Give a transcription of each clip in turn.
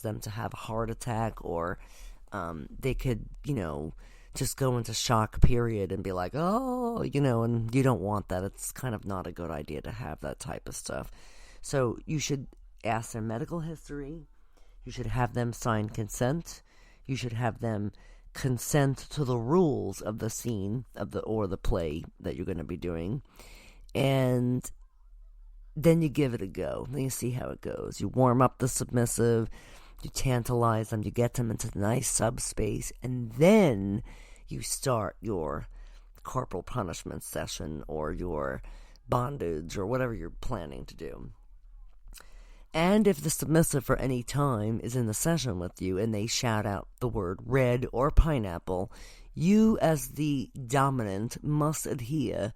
them to have a heart attack, or they could, just go into shock period and be like, oh, and you don't want that. It's kind of not a good idea to have that type of stuff. So you should ask their medical history. You should have them sign consent. You should have them consent to the rules of the scene or the play that you're going to be doing. And then you give it a go. Then you see how it goes. You warm up the submissive. You tantalize them. You get them into the nice subspace. And then you start your corporal punishment session or your bondage or whatever you're planning to do. And if the submissive for any time is in the session with you and they shout out the word red or pineapple, you as the dominant must adhere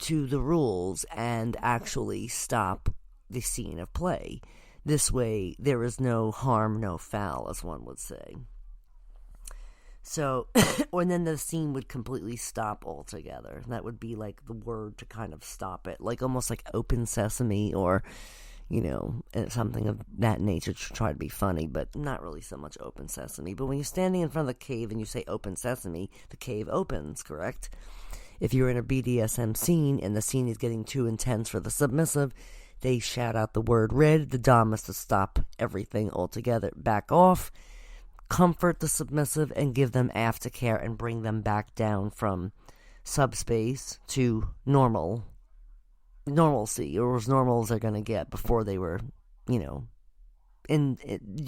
to the rules and actually stop the scene of play. This way, there is no harm, no foul, as one would say. So, and then the scene would completely stop altogether. That would be like the word to kind of stop it, like almost like open sesame, or something of that nature to try to be funny, but not really so much open sesame. But when you're standing in front of the cave and you say open sesame, the cave opens, correct? If you're in a BDSM scene and the scene is getting too intense for the submissive, they shout out the word red. The dom is to stop everything altogether, back off, comfort the submissive, and give them aftercare and bring them back down from subspace to normalcy, or as normal as they're going to get before they were,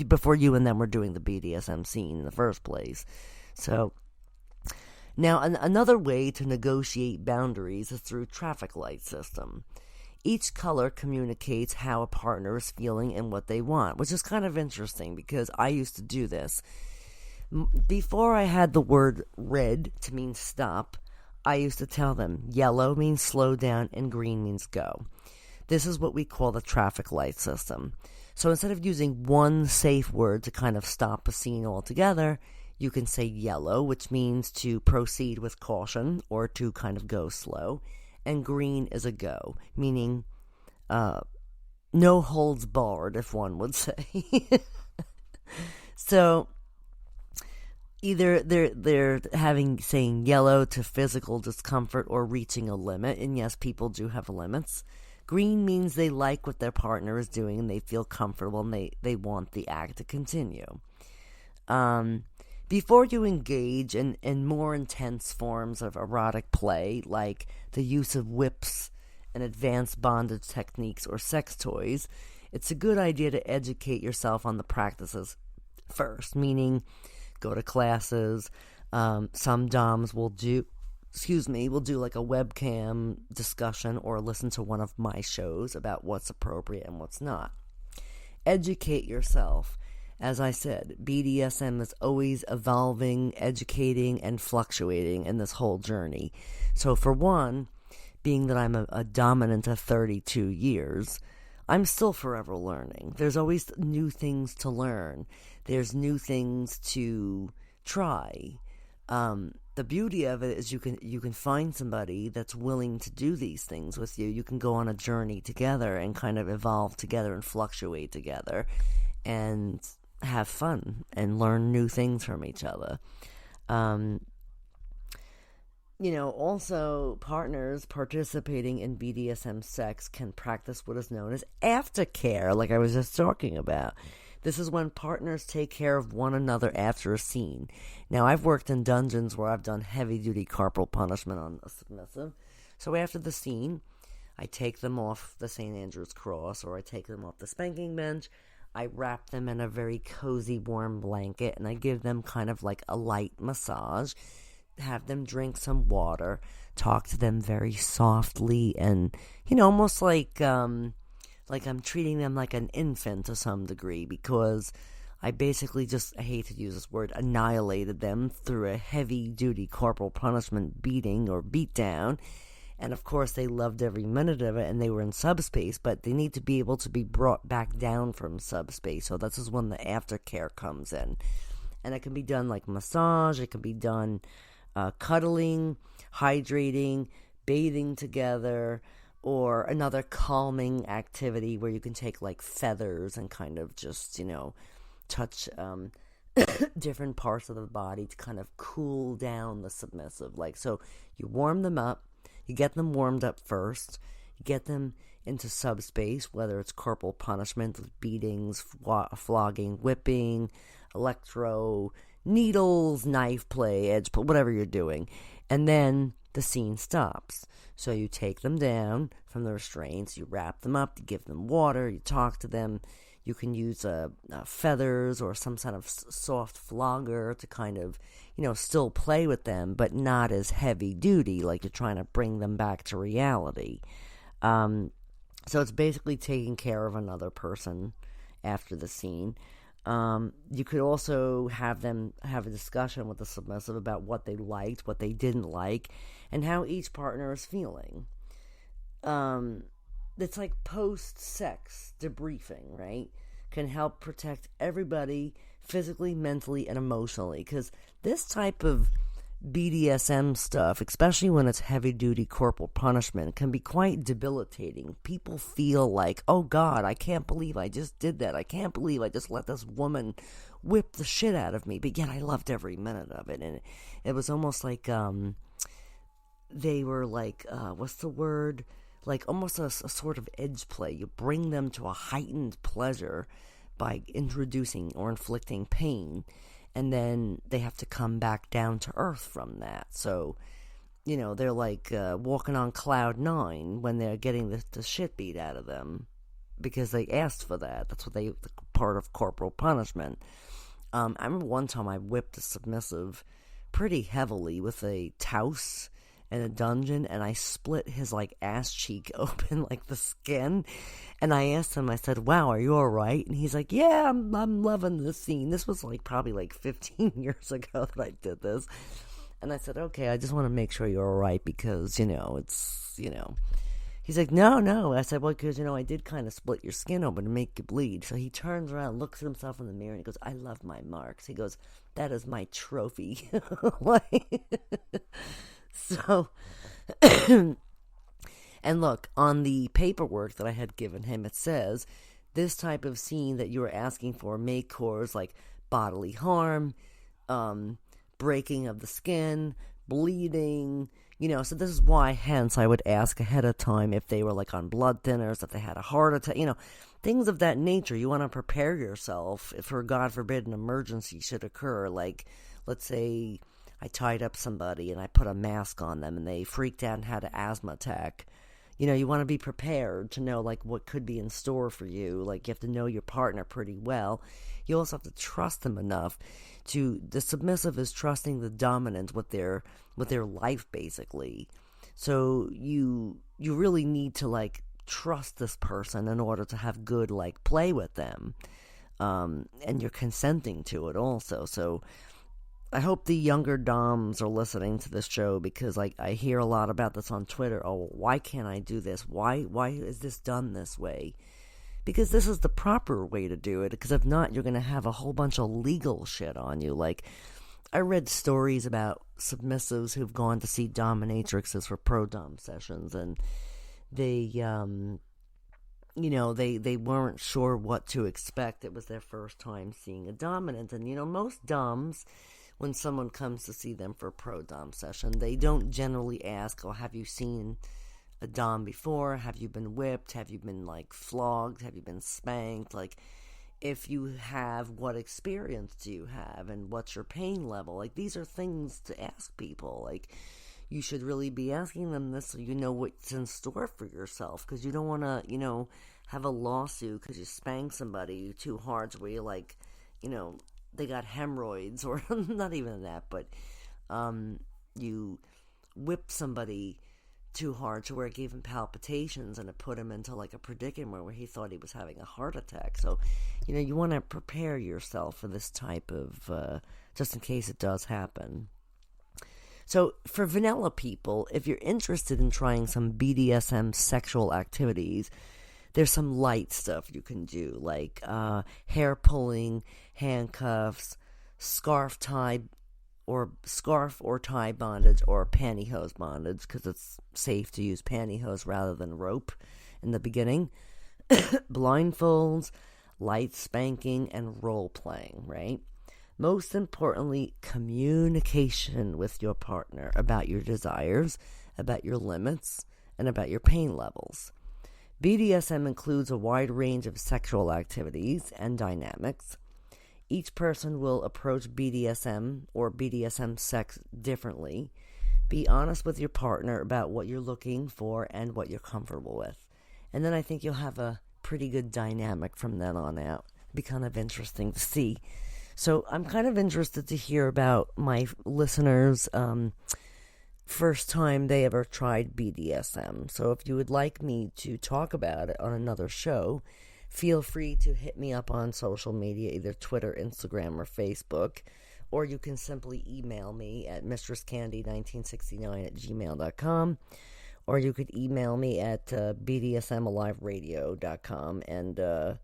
before you and them were doing the BDSM scene in the first place. So, now another way to negotiate boundaries is through traffic light system. Each color communicates how a partner is feeling and what they want, which is kind of interesting because I used to do this. Before I had the word red to mean stop, I used to tell them yellow means slow down and green means go. This is what we call the traffic light system. So instead of using one safe word to kind of stop a scene altogether, you can say yellow, which means to proceed with caution or to kind of go slow. And green is a go, meaning no holds barred, if one would say. So either they're saying yellow to physical discomfort or reaching a limit, and yes, people do have limits. Green means they like what their partner is doing and they feel comfortable and they want the act to continue. Before you engage in more intense forms of erotic play, like the use of whips and advanced bondage techniques or sex toys, it's a good idea to educate yourself on the practices first, meaning go to classes. Some DOMs will do like a webcam discussion or listen to one of my shows about what's appropriate and what's not. Educate yourself. As I said, BDSM is always evolving, educating, and fluctuating in this whole journey. So for one, being that I'm a dominant of 32 years, I'm still forever learning. There's always new things to learn. There's new things to try. The beauty of it is you can find somebody that's willing to do these things with you. You can go on a journey together and kind of evolve together and fluctuate together and have fun and learn new things from each other. Also partners participating in BDSM sex can practice what is known as aftercare, like I was just talking about. This is when partners take care of one another after a scene. Now, I've worked in dungeons where I've done heavy-duty corporal punishment on a submissive. So after the scene, I take them off the St. Andrew's Cross, or I take them off the spanking bench. I wrap them in a very cozy, warm blanket, and I give them kind of like a light massage, have them drink some water, talk to them very softly, and, almost like I'm treating them like an infant to some degree, because I basically I hate to use this word, annihilated them through a heavy-duty corporal punishment beating or beatdown. And of course, they loved every minute of it, and they were in subspace, but they need to be able to be brought back down from subspace. So this is when the aftercare comes in. And it can be done like massage, it can be done cuddling, hydrating, bathing together, or another calming activity where you can take like feathers and kind of just, touch different parts of the body to kind of cool down the submissive. Like, so you warm them up, you get them warmed up first, you get them into subspace, whether it's corporal punishment, beatings, flogging, whipping, electro, needles, knife play, edge play, whatever you're doing. And then the scene stops. So you take them down from the restraints, you wrap them up, you give them water, you talk to them. You can use feathers or some kind of soft flogger to kind of, still play with them, but not as heavy duty, like you're trying to bring them back to reality. So it's basically taking care of another person after the scene. You could also have them have a discussion with the submissive about what they liked, what they didn't like, and how each partner is feeling. It's like post-sex debriefing, right? Can help protect everybody physically, mentally, and emotionally. Because this type of BDSM stuff, especially when it's heavy-duty corporal punishment, can be quite debilitating. People feel like, oh God, I can't believe I just did that. I can't believe I just let this woman whip the shit out of me. But yet I loved every minute of it. And it was almost like they were like, what's the word? Like almost a sort of edge play. You bring them to a heightened pleasure by introducing or inflicting pain, and then they have to come back down to earth from that. So, they're like walking on cloud 9 when they're getting the shit beat out of them because they asked for that. That's what part of corporal punishment. I remember one time I whipped a submissive pretty heavily with a touse in a dungeon, and I split his ass cheek open, like the skin. And I asked him, I said, wow, are you all right? And he's like, yeah, I'm loving this scene. This was probably 15 years ago that I did this. And I said, okay, I just want to make sure you're all right because, it's, He's like, no. I said, well, because, I did kind of split your skin open to make you bleed. So he turns around, looks at himself in the mirror, and he goes, I love my marks. He goes, that is my trophy. So, and look, on the paperwork that I had given him, it says, this type of scene that you were asking for may cause, bodily harm, breaking of the skin, bleeding, so this is why, hence, I would ask ahead of time if they were, on blood thinners, if they had a heart attack, things of that nature. You want to prepare yourself for, God forbid, an emergency should occur, let's say I tied up somebody and I put a mask on them and they freaked out and had an asthma attack. You want to be prepared to know, what could be in store for you. You have to know your partner pretty well. You also have to trust them enough the submissive is trusting the dominant with their life, basically. So you really need to, trust this person in order to have good, play with them. And you're consenting to it also. So I hope the younger doms are listening to this show because, I hear a lot about this on Twitter. Oh, why can't I do this? Why is this done this way? Because this is the proper way to do it. Because if not, you're going to have a whole bunch of legal shit on you. I read stories about submissives who've gone to see dominatrixes for pro-dom sessions, and they, they weren't sure what to expect. It was their first time seeing a dominant. And, most doms, when someone comes to see them for a pro-dom session, they don't generally ask, oh, have you seen a dom before? Have you been whipped? Have you been, flogged? Have you been spanked? If you have, what experience do you have? And what's your pain level? These are things to ask people. You should really be asking them this so you know what's in store for yourself. Because you don't want to, have a lawsuit because you spank somebody too hard to where you're they got hemorrhoids, or not even that, but you whip somebody too hard to where it gave him palpitations and it put him into a predicament where he thought he was having a heart attack. So, you want to prepare yourself for this type of, just in case it does happen. So for vanilla people, if you're interested in trying some BDSM sexual activities, there's some light stuff you can do, hair pulling, handcuffs, scarf or tie bondage, or pantyhose bondage, because it's safe to use pantyhose rather than rope in the beginning. Blindfolds, light spanking, and role-playing, right? Most importantly, communication with your partner about your desires, about your limits, and about your pain levels. BDSM includes a wide range of sexual activities and dynamics. Each person will approach BDSM or BDSM sex differently. Be honest with your partner about what you're looking for and what you're comfortable with. And then I think you'll have a pretty good dynamic from then on out. It'll be kind of interesting to see. So I'm kind of interested to hear about my listeners' first time they ever tried BDSM. So if you would like me to talk about it on another show, feel free to hit me up on social media, either Twitter, Instagram, or Facebook. Or you can simply email me at MistressCandy1969@gmail.com. Or you could email me at bdsmaliveradio.com. And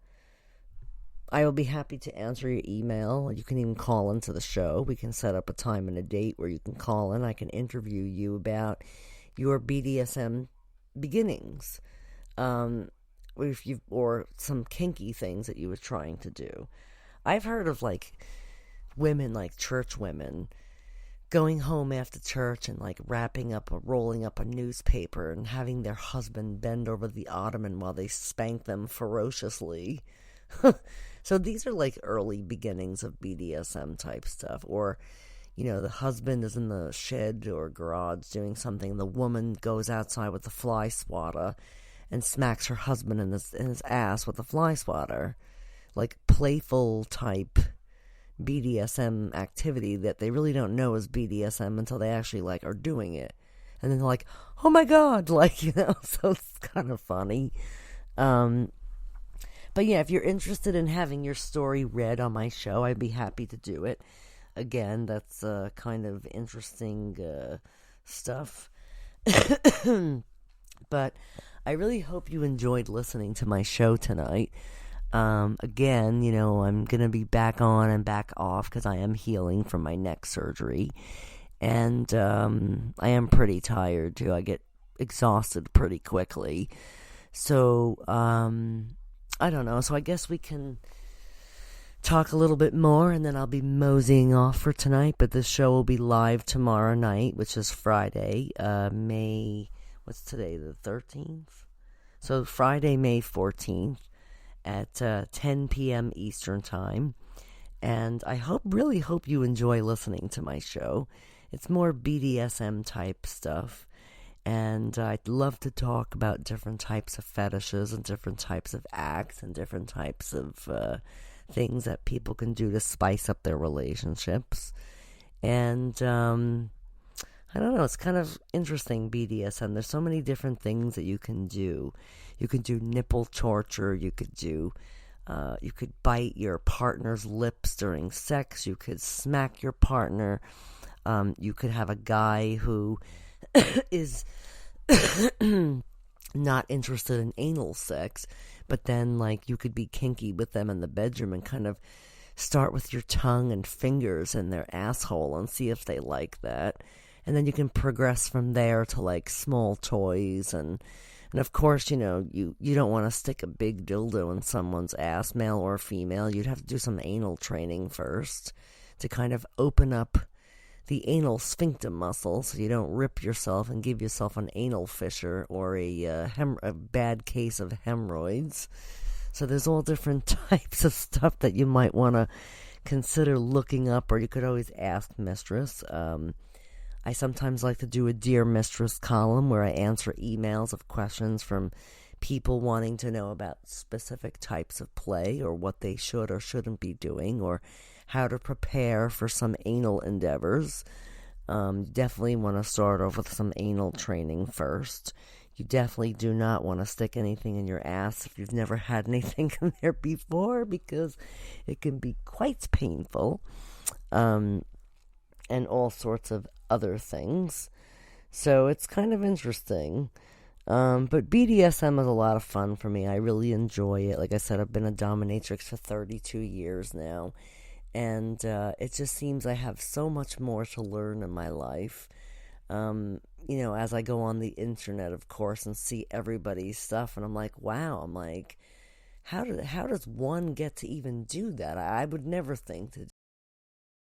I will be happy to answer your email. You can even call into the show. We can set up a time and a date where you can call in. I can interview you about your BDSM beginnings, or some kinky things that you were trying to do. I've heard of women, church women, going home after church and wrapping up or rolling up a newspaper and having their husband bend over the ottoman while they spank them ferociously. So these are early beginnings of BDSM type stuff. Or, the husband is in the shed or garage doing something. The woman goes outside with the fly swatter and smacks her husband in his ass with the fly swatter. Playful type BDSM activity that they really don't know is BDSM until they actually are doing it. And then they're like, oh my God, so it's kind of funny. But yeah, if you're interested in having your story read on my show, I'd be happy to do it. Again, that's kind of interesting stuff. But I really hope you enjoyed listening to my show tonight. Again, I'm going to be back on and back off because I am healing from my neck surgery. And I am pretty tired too. I get exhausted pretty quickly. So, I don't know. So I guess we can talk a little bit more, and then I'll be moseying off for tonight. But this show will be live tomorrow night, which is Friday, what's today, the 13th? So Friday, May 14th at 10 p.m. Eastern Time. And I really hope you enjoy listening to my show. It's more BDSM type stuff. And I'd love to talk about different types of fetishes and different types of acts and different types of things that people can do to spice up their relationships. And I don't know, it's kind of interesting, BDSM. There's so many different things that you can do. You can do nipple torture. You could bite your partner's lips during sex. You could smack your partner. You could have a guy who is not interested in anal sex, but then you could be kinky with them in the bedroom and kind of start with your tongue and fingers in their asshole and see if they like that. And then you can progress from there to small toys and of course, you don't want to stick a big dildo in someone's ass, male or female. You'd have to do some anal training first to kind of open up the anal sphincter muscle so you don't rip yourself and give yourself an anal fissure or a bad case of hemorrhoids. So there's all different types of stuff that you might want to consider looking up, or you could always ask Mistress. I sometimes like to do a Dear Mistress column where I answer emails of questions from people wanting to know about specific types of play or what they should or shouldn't be doing or how to prepare for some anal endeavors. Definitely want to start off with some anal training first. You definitely do not want to stick anything in your ass if you've never had anything in there before, because it can be quite painful. And all sorts of other things. So it's kind of interesting. But BDSM is a lot of fun for me. I really enjoy it. Like I said, I've been a dominatrix for 32 years now. And it just seems I have so much more to learn in my life. As I go on the internet, of course, and see everybody's stuff. And I'm like, wow. I'm like, how does one get to even do that? I would never think to